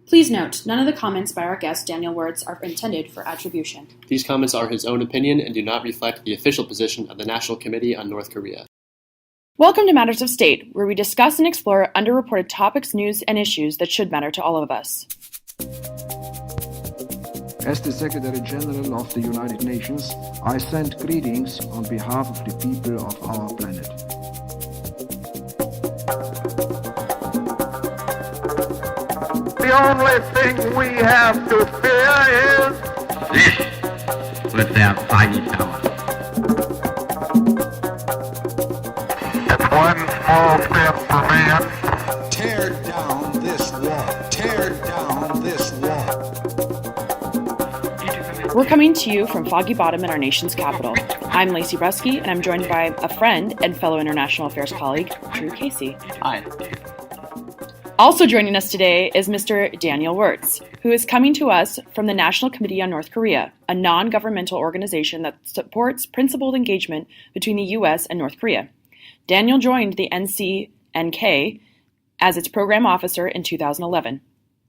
Please note, none of the comments by our guest Daniel Wertz are intended for attribution. These comments are his own opinion and do not reflect the official position of the National Committee on North Korea. Welcome to Matters of State, where we discuss and explore underreported topics, news, and issues that should matter to all of us. As the Secretary General of the United Nations, I send greetings on behalf of the people of our planet. The only thing we have to fear is this was their final power. It's one small step for man. Tear down this wall. Tear down this wall. We're coming to you from Foggy Bottom in our nation's capital. I'm Lacey Brusky, and I'm joined by a friend and fellow international affairs colleague, Drew Casey. Hi. Also joining us today is Mr. Daniel Wertz, who is coming to us from the National Committee on North Korea, a non-governmental organization that supports principled engagement between the U.S. and North Korea. Daniel joined the NCNK as its program officer in 2011.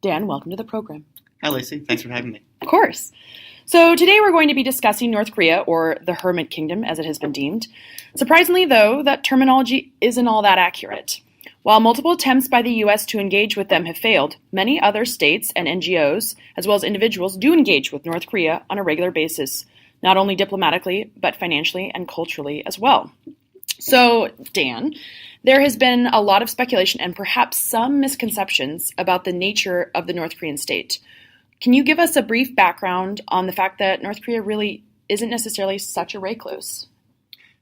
Dan, welcome to the program. Hi, Lacey. Thanks for having me. Of course. So today we're going to be discussing North Korea, or the Hermit Kingdom, as it has been deemed. Surprisingly, though, that terminology isn't all that accurate. While multiple attempts by the U.S. to engage with them have failed, many other states and NGOs, as well as individuals, do engage with North Korea on a regular basis, not only diplomatically, but financially and culturally as well. So, Dan, there has been a lot of speculation and perhaps some misconceptions about the nature of the North Korean state. Can you give us a brief background on the fact that North Korea really isn't necessarily such a recluse?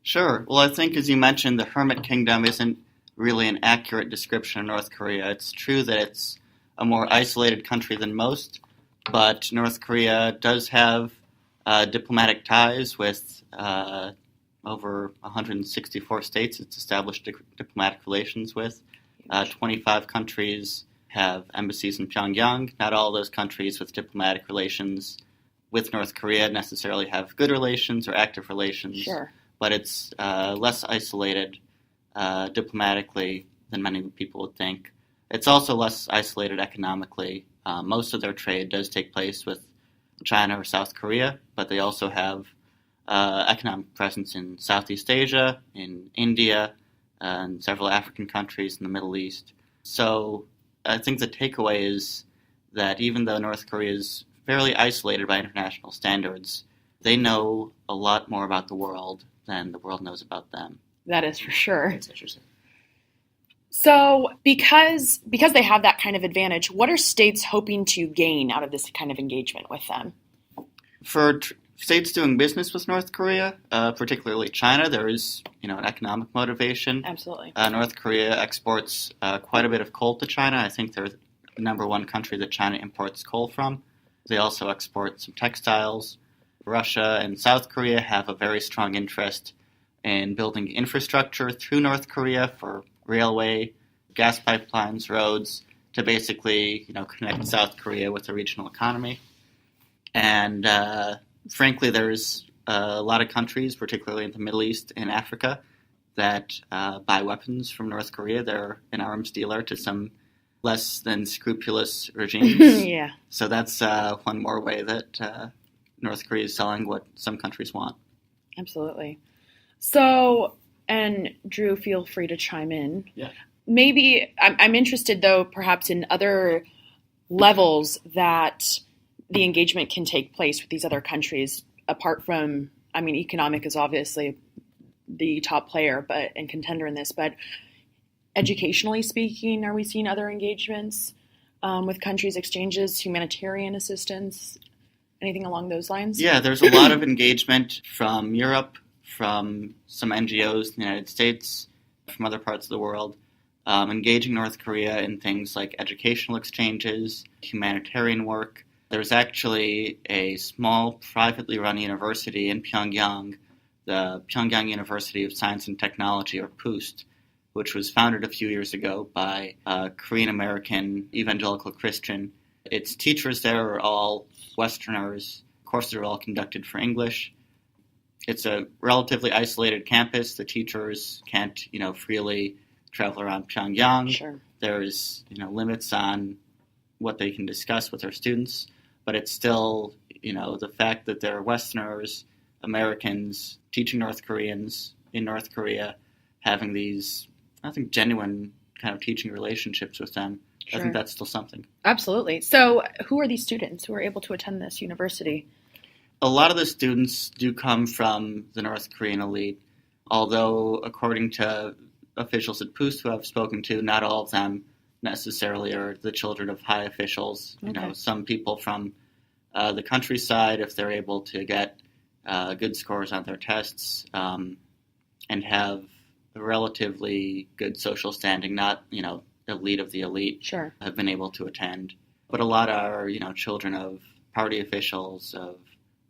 Sure. Well, I think, as you mentioned, the Hermit Kingdom isn't really an accurate description of North Korea. It's true that it's a more isolated country than most, but North Korea does have diplomatic ties with over 164 states it's established diplomatic relations with. 25 countries have embassies in Pyongyang. Not all those countries with diplomatic relations with North Korea necessarily have good relations or active relations, Sure. But it's less isolated diplomatically than many people would think. It's also less isolated economically. Most of their trade does take place with China or South Korea, but they also have economic presence in Southeast Asia, in India, and several African countries in the Middle East. So I think the takeaway is that even though North Korea is fairly isolated by international standards, they know a lot more about the world than the world knows about them. That is for sure. That's interesting. So because they have that kind of advantage, what are states hoping to gain out of this kind of engagement with them? For states doing business with North Korea, particularly China, there is an economic motivation. Absolutely. North Korea exports quite a bit of coal to China. I think they're the number one country that China imports coal from. They also export some textiles. Russia and South Korea have a very strong interest in building infrastructure through North Korea for railway, gas pipelines, roads, to basically, connect South Korea with the regional economy. And frankly, there's a lot of countries, particularly in the Middle East and Africa, that buy weapons from North Korea. They're an arms dealer to some less than scrupulous regimes. Yeah. So that's one more way that North Korea is selling what some countries want. Absolutely. So, and Drew, feel free to chime in. Yeah. Maybe, I'm interested, though, perhaps in other levels that the engagement can take place with these other countries, apart from, economic is obviously the top player and contender in this, but educationally speaking, are we seeing other engagements with countries, exchanges, humanitarian assistance, anything along those lines? Yeah, there's a lot of engagement from Europe, from some NGOs in the United States, from other parts of the world, engaging North Korea in things like educational exchanges, humanitarian work. There's actually a small privately run university in Pyongyang, the Pyongyang University of Science and Technology, or PUST, which was founded a few years ago by a Korean-American evangelical Christian. Its teachers there are all Westerners. Courses are all conducted for English. It's a relatively isolated campus. The teachers can't, freely travel around Pyongyang. Sure. There's, limits on what they can discuss with their students, but it's still, the fact that there are Westerners, Americans, teaching North Koreans in North Korea, having these, I think, genuine kind of teaching relationships with them. Sure. I think that's still something. Absolutely. So who are these students who are able to attend this university? A lot of the students do come from the North Korean elite, although according to officials at PUST who I've spoken to, not all of them necessarily are the children of high officials. Okay. Some people from the countryside, if they're able to get good scores on their tests and have a relatively good social standing, not, elite of the elite, sure, have been able to attend. But a lot are, children of party officials, of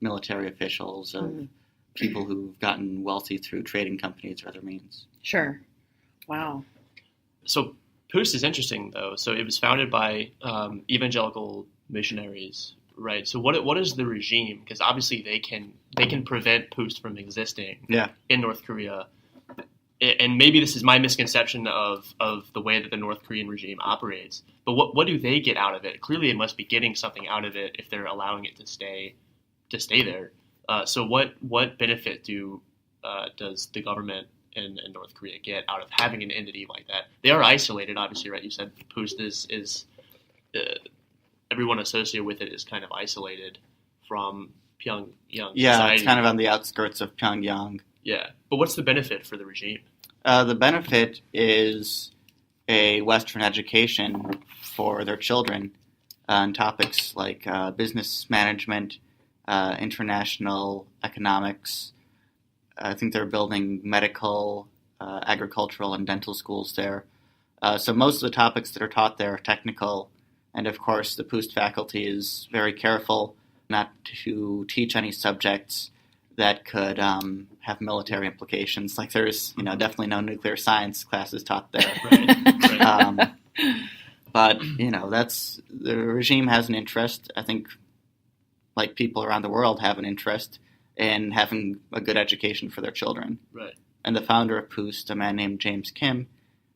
military officials, of people who've gotten wealthy through trading companies or other means. Sure. Wow. So PUST is interesting, though. So it was founded by evangelical missionaries, right? So what is the regime? Because obviously they can prevent PUST from existing in North Korea. And maybe this is my misconception of the way that the North Korean regime operates. But what do they get out of it? Clearly, it must be getting something out of it if they're allowing it to stay there. So what benefit does the government in North Korea get out of having an entity like that? They are isolated, obviously, right? You said PUST is everyone associated with it is kind of isolated from Pyongyang Yeah, society. It's kind of on the outskirts of Pyongyang. Yeah, but what's the benefit for the regime? The benefit is a Western education for their children on topics like business management, international economics. I think they're building medical, agricultural, and dental schools there. So most of the topics that are taught there are technical, and of course the PUST faculty is very careful not to teach any subjects that could have military implications. Like there's, definitely no nuclear science classes taught there. Right. But, that's the regime has an interest. I think, like people around the world have an interest in having a good education for their children. Right. And the founder of PUST, a man named James Kim,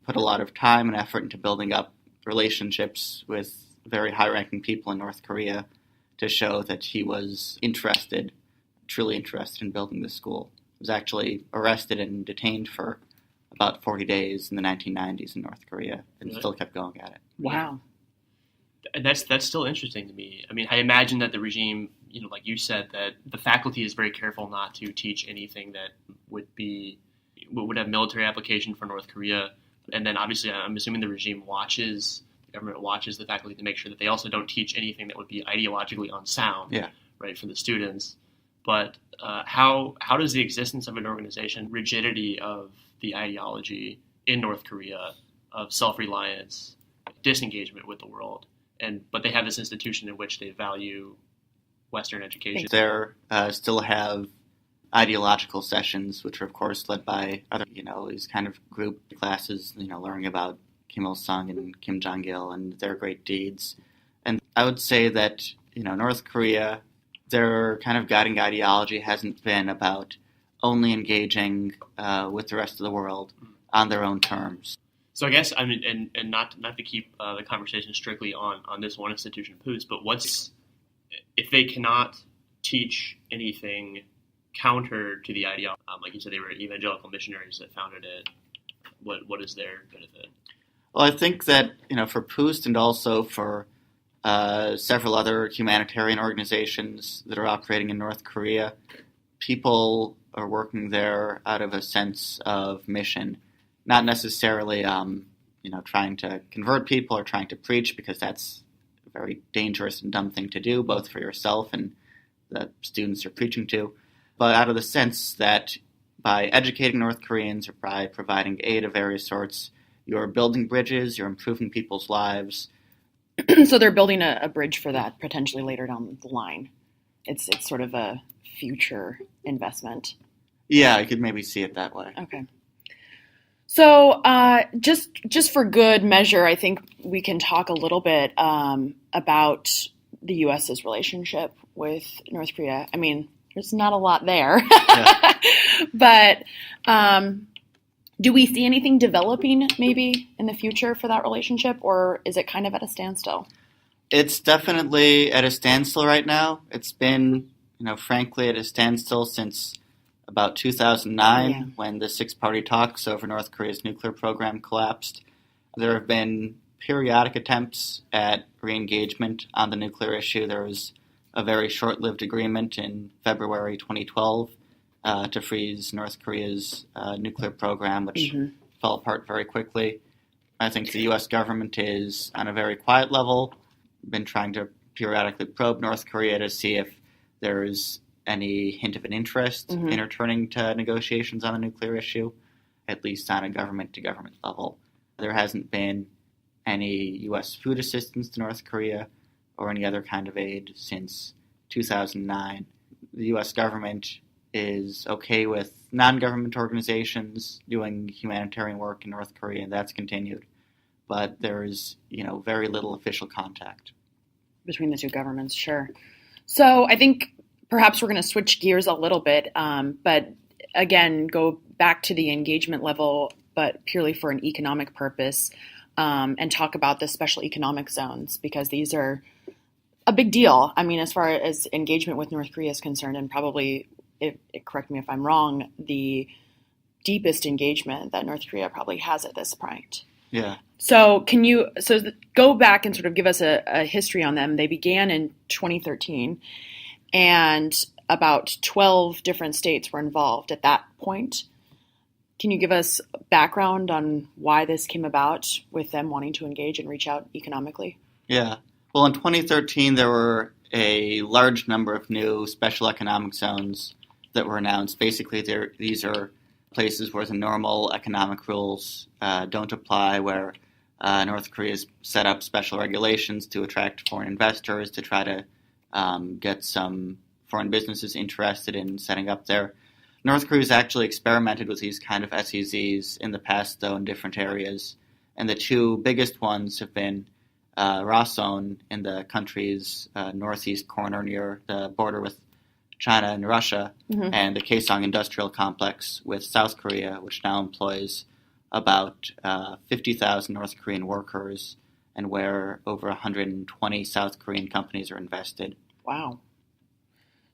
put a lot of time and effort into building up relationships with very high-ranking people in North Korea to show that he was truly interested in building this school. He was actually arrested and detained for about 40 days in the 1990s in North Korea and still kept going at it. Wow. And that's still interesting to me. I mean, I imagine that the regime, like you said, that the faculty is very careful not to teach anything that would have military application for North Korea. And then obviously I'm assuming the government watches the faculty to make sure that they also don't teach anything that would be ideologically unsound, right, for the students. But how does the existence of an organization, rigidity of the ideology in North Korea, of self-reliance, disengagement with the world, but they have this institution in which they value Western education? They still have ideological sessions, which are of course led by other, these kind of group classes, learning about Kim Il-sung and Kim Jong-il and their great deeds. And I would say that, North Korea, their kind of guiding ideology hasn't been about only engaging with the rest of the world on their own terms. So I guess, and not to keep the conversation strictly on this one institution, PUST, but if they cannot teach anything counter to the ideology, like you said, they were evangelical missionaries that founded it, what is their benefit? Well, I think that, for PUST and also for several other humanitarian organizations that are operating in North Korea, people are working there out of a sense of mission, not necessarily, trying to convert people or trying to preach, because that's a very dangerous and dumb thing to do, both for yourself and the students you're preaching to, but out of the sense that by educating North Koreans or by providing aid of various sorts, you're building bridges, you're improving people's lives. So they're building a bridge for that potentially later down the line. It's sort of a future investment. Yeah, you could maybe see it that way. Okay. So just for good measure, I think we can talk a little bit about the U.S.'s relationship with North Korea. I mean, there's not a lot there. But do we see anything developing maybe in the future for that relationship, or is it kind of at a standstill? It's definitely at a standstill right now. It's been, frankly, at a standstill since about 2009 when the six-party talks over North Korea's nuclear program collapsed. There have been periodic attempts at re-engagement on the nuclear issue. There was a very short-lived agreement in February 2012 to freeze North Korea's nuclear program, which fell apart very quickly. I think the U.S. government is, on a very quiet level, been trying to periodically probe North Korea to see if there's any hint of an interest in returning to negotiations on the nuclear issue, at least on a government-to-government level. There hasn't been any U.S. food assistance to North Korea or any other kind of aid since 2009. The U.S. government is okay with non-government organizations doing humanitarian work in North Korea, and that's continued. But there's, very little official contact. Between the two governments, sure. So I think perhaps we're going to switch gears a little bit, but again, go back to the engagement level, but purely for an economic purpose, and talk about the special economic zones, because these are a big deal. I mean, as far as engagement with North Korea is concerned, and probably, correct me if I'm wrong, the deepest engagement that North Korea probably has at this point. Yeah. So go back and sort of give us a history on them. They began in 2013, and about 12 different states were involved at that point. Can you give us background on why this came about with them wanting to engage and reach out economically? Yeah. Well, in 2013, there were a large number of new special economic zones that were announced. Basically, these are places where the normal economic rules don't apply, where North Korea's set up special regulations to attract foreign investors, to try to get some foreign businesses interested in setting up there. North Korea's actually experimented with these kind of SEZs in the past, though, in different areas. And the two biggest ones have been Rason in the country's northeast corner near the border with China and Russia, and the Chesson industrial complex with South Korea, which now employs about 50,000 North Korean workers, and where over 120 South Korean companies are invested. Wow.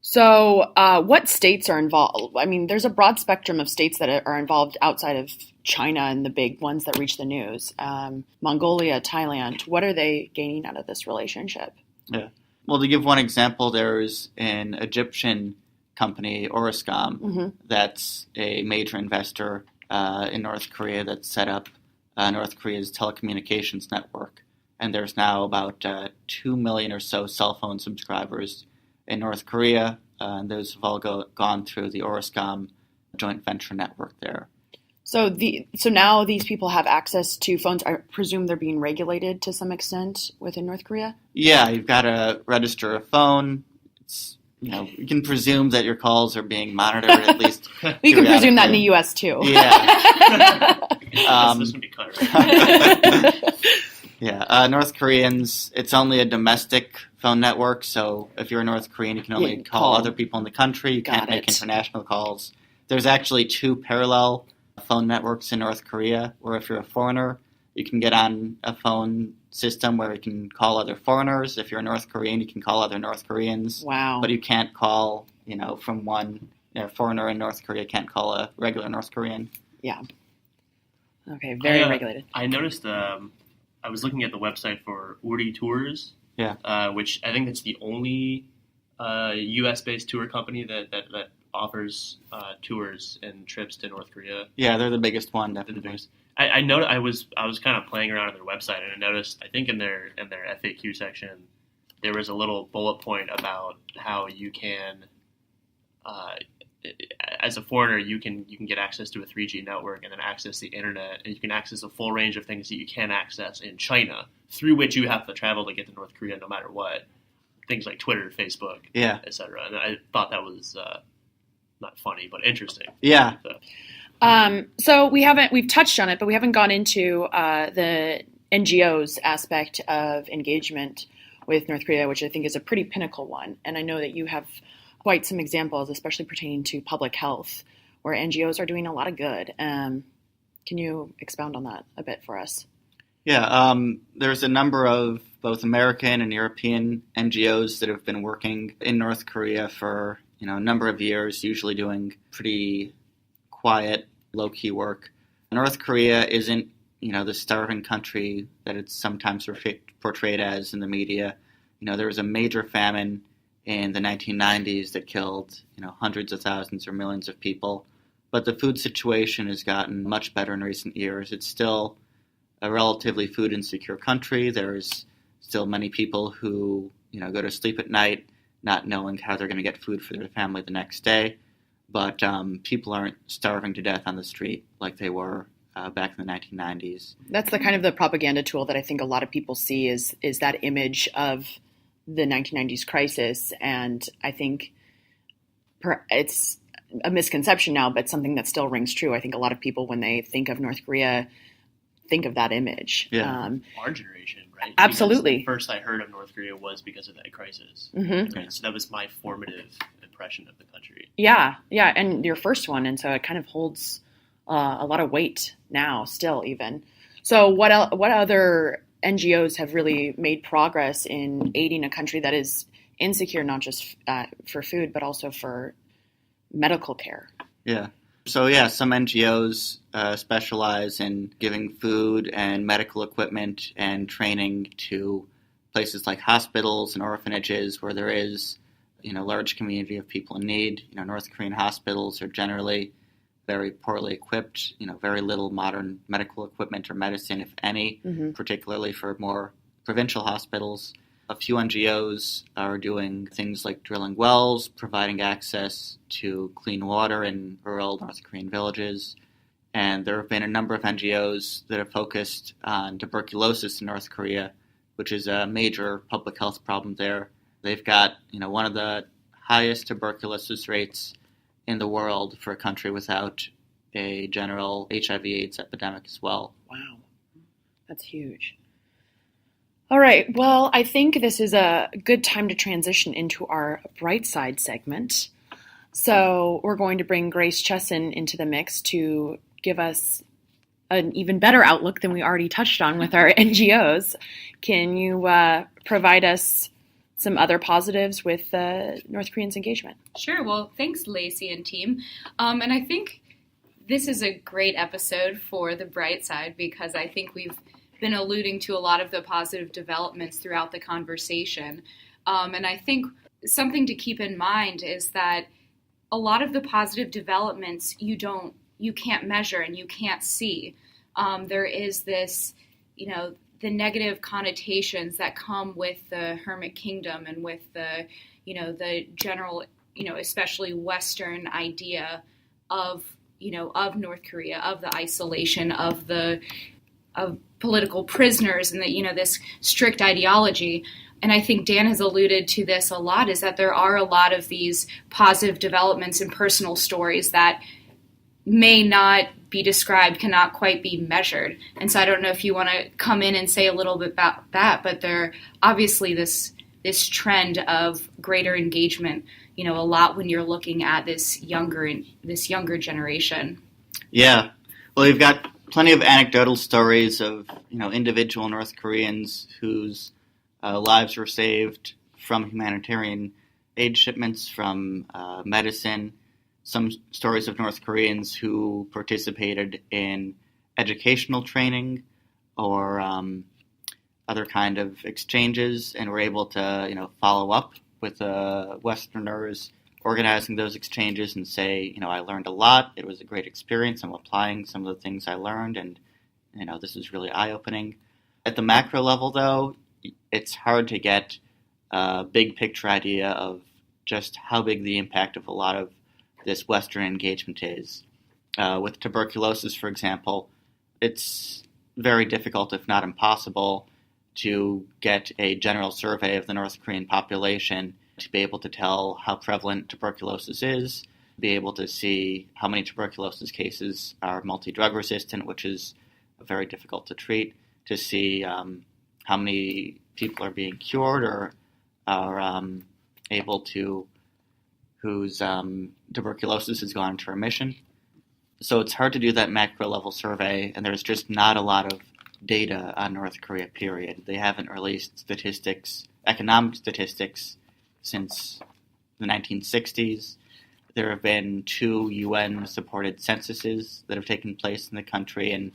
So what states are involved? I mean, there's a broad spectrum of states that are involved outside of China and the big ones that reach the news. Mongolia, Thailand, what are they gaining out of this relationship? Yeah. Well, to give one example, there's an Egyptian company, Orascom, that's a major investor in North Korea that set up North Korea's telecommunications network. And there's now about 2 million or so cell phone subscribers in North Korea, and those have all gone through the Orascom joint venture network there. So now these people have access to phones. I presume they're being regulated to some extent within North Korea? Yeah, you've got to register a phone. It's, you can presume that your calls are being monitored at least. We can presume that in the U.S. too. Yeah. This would be cut, right? Yeah, North Koreans, it's only a domestic phone network, so if you're a North Korean, you can only call other people in the country. You can't make international calls. There's actually two parallel phone networks in North Korea, where if you're a foreigner, you can get on a phone system where you can call other foreigners. If you're a North Korean, you can call other North Koreans. Wow. But you can't call, from one foreigner in North Korea can't call a regular North Korean. Yeah. Okay, very regulated. I noticed, I was looking at the website for Uri Tours, which I think that's the only U.S.-based tour company that offers tours and trips to North Korea. Yeah, they're the biggest one, definitely. I know I was kind of playing around on their website, and I noticed, I think in their FAQ section, there was a little bullet point about how you can, as a foreigner, you can get access to a 3G network and then access the internet, and you can access a full range of things that you can access in China, through which you have to travel to get to North Korea no matter what. Things like Twitter, Facebook, etc. And I thought that was not funny, but interesting. Yeah. So we've touched on it, but we haven't gone into the NGOs aspect of engagement with North Korea, which I think is a pretty pinnacle one. And I know that you have quite some examples, especially pertaining to public health, where NGOs are doing a lot of good. Can you expound on that a bit for us? Yeah, there's a number of both American and European NGOs that have been working in North Korea for a number of years, usually doing pretty quiet, low-key work. North Korea isn't the starving country that it's sometimes portrayed as in the media. There was a major famine in the 1990s that killed hundreds of thousands or millions of people. But the food situation has gotten much better in recent years. It's still a relatively food insecure country. There's still many people who go to sleep at night not knowing how they're going to get food for their family the next day. But people aren't starving to death on the street like they were back in the 1990s. That's the kind of the propaganda tool that I think a lot of people see is that image of the 1990s crisis. And I think it's a misconception now, but something that still rings true. I think a lot of people, when they think of North Korea, think of that image. Yeah. Our generation, right? Absolutely. Because the first I heard of North Korea was because of that crisis. Mm-hmm. Right? So that was my formative impression of the country. Yeah, and your first one, and so it kind of holds a lot of weight now, still even. So what other NGOs have really made progress in aiding a country that is insecure, not just for food, but also for medical care? Yeah. So some NGOs specialize in giving food and medical equipment and training to places like hospitals and orphanages where there is large community of people in need. North Korean hospitals are generally very poorly equipped, very little modern medical equipment or medicine, if any, particularly for more provincial hospitals. A few NGOs are doing things like drilling wells, providing access to clean water in rural North Korean villages. And there have been a number of NGOs that have focused on tuberculosis in North Korea, which is a major public health problem there. They've got, one of the highest tuberculosis rates in the world for a country without a general HIV/AIDS epidemic as well. Wow, that's huge. All right, well, I think this is a good time to transition into our Bright Side segment. So we're going to bring Grace Chesson into the mix to give us an even better outlook than we already touched on with our NGOs. Can you provide us some other positives with North Koreans' engagement? Sure. Well, thanks, Lacey and team. And I think this is a great episode for the Bright Side because I think we've been alluding to a lot of the positive developments throughout the conversation. And I think something to keep in mind is that a lot of the positive developments you can't measure and you can't see. There is this, the negative connotations that come with the Hermit Kingdom and with the, the general, especially Western idea of North Korea, of the isolation, of political prisoners and this strict ideology. And I think Dan has alluded to this a lot, is that there are a lot of these positive developments and personal stories that may not be described, cannot quite be measured. And so I don't know if you want to come in and say a little bit about that, but there obviously this trend of greater engagement, a lot when you're looking at this younger generation. Yeah. Well, you've got plenty of anecdotal stories of, individual North Koreans whose lives were saved from humanitarian aid shipments, from medicine. Some stories of North Koreans who participated in educational training or other kind of exchanges and were able to, follow up with Westerners organizing those exchanges and say, I learned a lot. It was a great experience. I'm applying some of the things I learned, and, this is really eye-opening. At the macro level, though, it's hard to get a big picture idea of just how big the impact of a lot of this Western engagement is. With tuberculosis, for example, it's very difficult, if not impossible, to get a general survey of the North Korean population to be able to tell how prevalent tuberculosis is, be able to see how many tuberculosis cases are multi-drug resistant, which is very difficult to treat, to see how many people are being cured or are able to, whose tuberculosis has gone into remission. So it's hard to do that macro level survey, and there's just not a lot of data on North Korea, period. They haven't released economic statistics, since the 1960s. There have been 2 UN-supported censuses that have taken place in the country in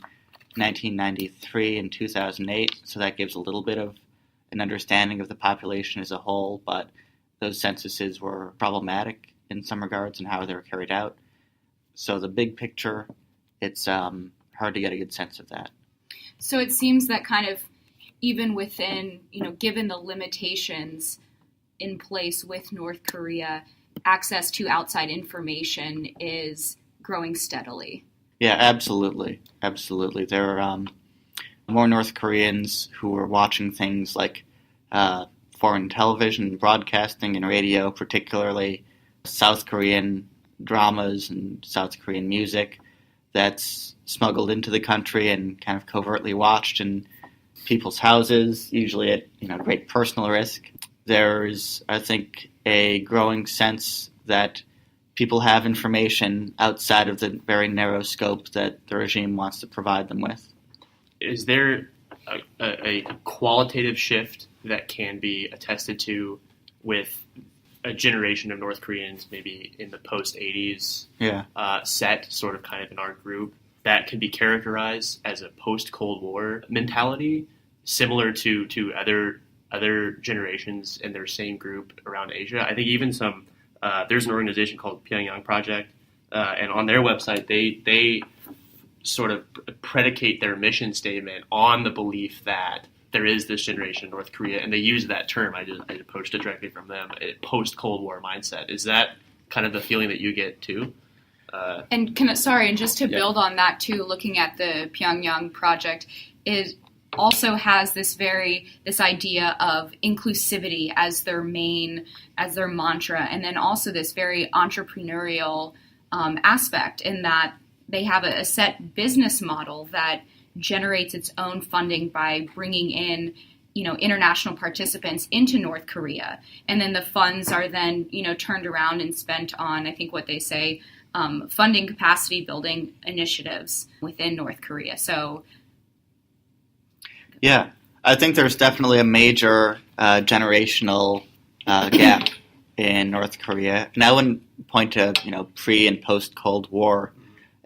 1993 and 2008, so that gives a little bit of an understanding of the population as a whole, but those censuses were problematic in some regards in how they were carried out. So the big picture, it's hard to get a good sense of that. So it seems that kind of even within, given the limitations in place with North Korea, access to outside information is growing steadily. Yeah, absolutely. Absolutely. There are more North Koreans who are watching things like foreign television, broadcasting, and radio, particularly South Korean dramas and South Korean music that's smuggled into the country and kind of covertly watched in people's houses, usually at great personal risk. There's, I think, a growing sense that people have information outside of the very narrow scope that the regime wants to provide them with. Is there a qualitative shift that can be attested to with a generation of North Koreans, maybe in the post-80s set, sort of kind of in our group, that can be characterized as a post-Cold War mentality, similar to other generations in their same group around Asia? I think even there's an organization called Pyongyang Project, and on their website they sort of predicate their mission statement on the belief that there is this generation in North Korea, and they use that term. I approached it directly from them, a post-Cold War mindset. Is that kind of the feeling that you get too? And just to build on that too, looking at the Pyongyang Project, it also has this idea of inclusivity as their mantra, and then also this very entrepreneurial aspect in that they have a set business model that generates its own funding by bringing in, international participants into North Korea. And then the funds are then, turned around and spent on, I think what they say, funding capacity building initiatives within North Korea. So, yeah, I think there's definitely a major generational gap in North Korea. And I wouldn't point to, pre and post Cold War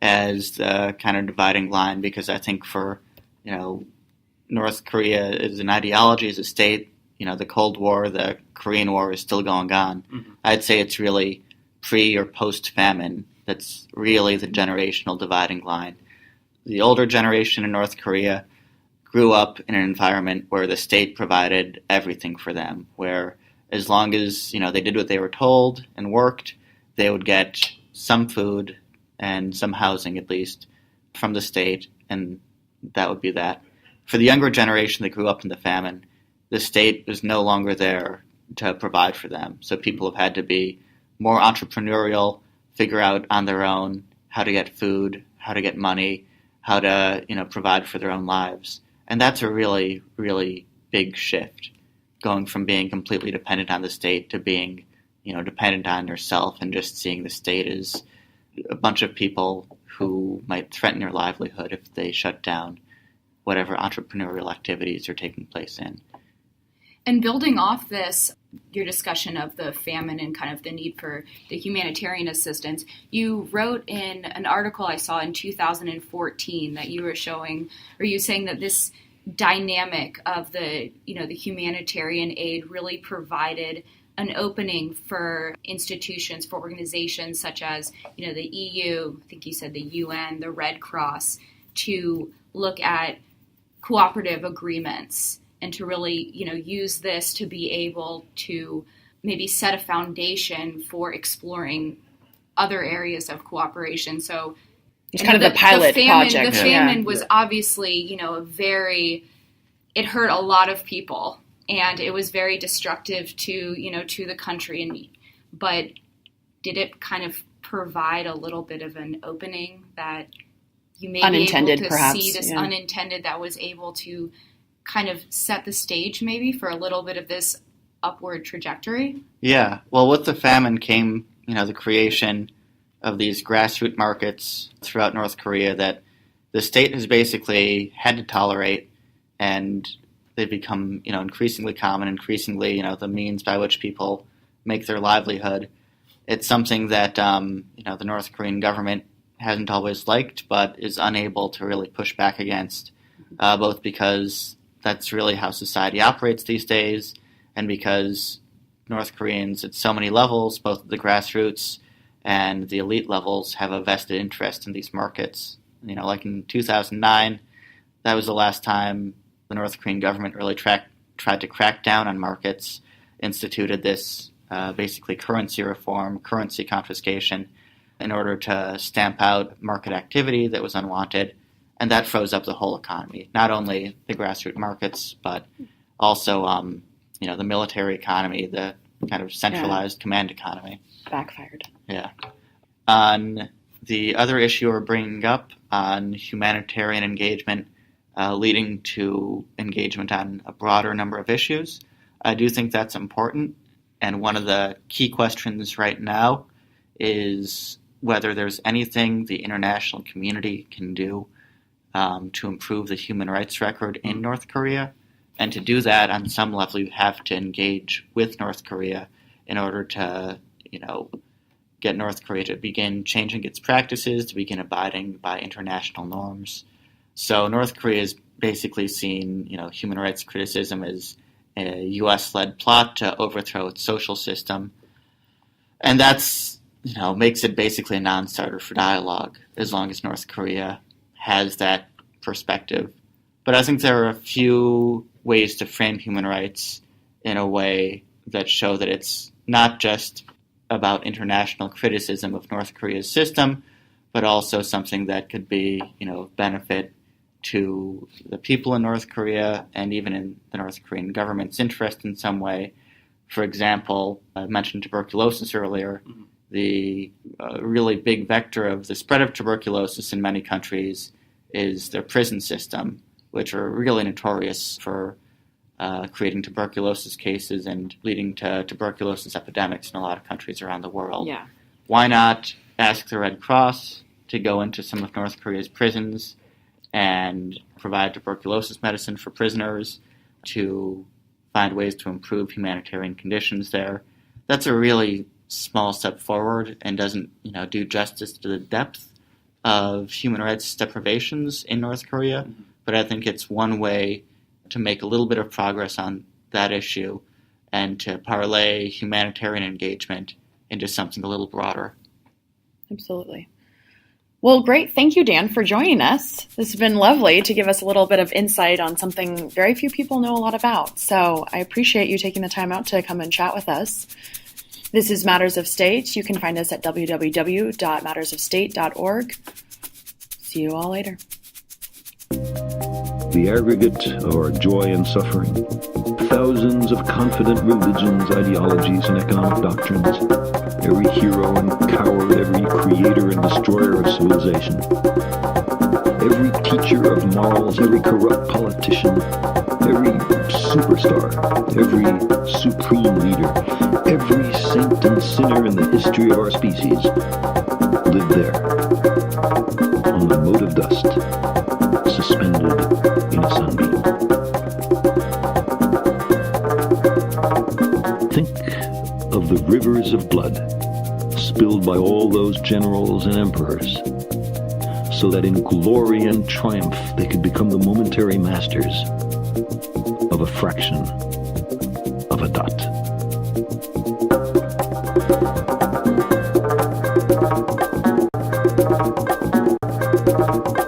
as the kind of dividing line, because I think for, North Korea as an ideology, as a state, the Cold War, the Korean War is still going on. Mm-hmm. I'd say it's really pre or post famine that's really the generational dividing line. The older generation in North Korea grew up in an environment where the state provided everything for them, where as long as, they did what they were told and worked, they would get some food and some housing, at least, from the state, and that would be that. For the younger generation that grew up in the famine, the state was no longer there to provide for them. So people have had to be more entrepreneurial, figure out on their own how to get food, how to get money, how to, provide for their own lives. And that's a really, really big shift, going from being completely dependent on the state to being, dependent on yourself and just seeing the state as a bunch of people who might threaten your livelihood if they shut down whatever entrepreneurial activities are taking place in. And building off this, your discussion of the famine and kind of the need for the humanitarian assistance, you wrote in an article I saw in 2014 that you were showing, or you saying that this dynamic of the humanitarian aid really provided an opening for institutions, for organizations such as, the EU, I think you said the UN, the Red Cross, to look at cooperative agreements and to really, use this to be able to maybe set a foundation for exploring other areas of cooperation. So it's kind of the pilot project. The famine was obviously, it hurt a lot of people. And it was very destructive to the country. But did it kind of provide a little bit of an opening that you may be able to perhaps, see this unintended that was able to kind of set the stage maybe for a little bit of this upward trajectory? Yeah. Well, with the famine came, the creation of these grassroots markets throughout North Korea that the state has basically had to tolerate and they've become, increasingly common, increasingly, the means by which people make their livelihood. It's something that, the North Korean government hasn't always liked, but is unable to really push back against, both because that's really how society operates these days, and because North Koreans at so many levels, both the grassroots and the elite levels, have a vested interest in these markets. Like in 2009, that was the last time the North Korean government really tried to crack down on markets, instituted this basically currency reform, currency confiscation, in order to stamp out market activity that was unwanted, and that froze up the whole economy, not only the grassroots markets, but also the military economy, the kind of centralized command economy. Backfired. Yeah. On the other issue we're bringing up, on humanitarian engagement, leading to engagement on a broader number of issues, I do think that's important. And one of the key questions right now is whether there's anything the international community can do to improve the human rights record in North Korea. And to do that, on some level, you have to engage with North Korea in order to, get North Korea to begin changing its practices, to begin abiding by international norms. So North Korea is basically seen, human rights criticism as a U.S.-led plot to overthrow its social system. And that's, makes it basically a non-starter for dialogue, as long as North Korea has that perspective. But I think there are a few ways to frame human rights in a way that show that it's not just about international criticism of North Korea's system, but also something that could be, benefit to the people in North Korea and even in the North Korean government's interest in some way. For example, I mentioned tuberculosis earlier. Mm-hmm. The really big vector of the spread of tuberculosis in many countries is their prison system, which are really notorious for creating tuberculosis cases and leading to tuberculosis epidemics in a lot of countries around the world. Yeah. Why not ask the Red Cross to go into some of North Korea's prisons and provide tuberculosis medicine for prisoners, to find ways to improve humanitarian conditions there? That's a really small step forward and doesn't, do justice to the depth of human rights deprivations in North Korea. Mm-hmm. But I think it's one way to make a little bit of progress on that issue and to parlay humanitarian engagement into something a little broader. Absolutely. Well, great. Thank you, Dan, for joining us. This has been lovely to give us a little bit of insight on something very few people know a lot about. So I appreciate you taking the time out to come and chat with us. This is Matters of State. You can find us at www.mattersofstate.org. See you all later. The aggregate of our joy and suffering, thousands of confident religions, ideologies, and economic doctrines, every hero and coward, every creator and destroyer of civilization, every teacher of morals, every corrupt politician, every superstar, every supreme leader, every saint and sinner in the history of our species lived there, on a mote of dust, suspended in a sunbeam. Think of the rivers of blood spilled by all those generals and emperors, so that in glory and triumph they could become the momentary masters of a fraction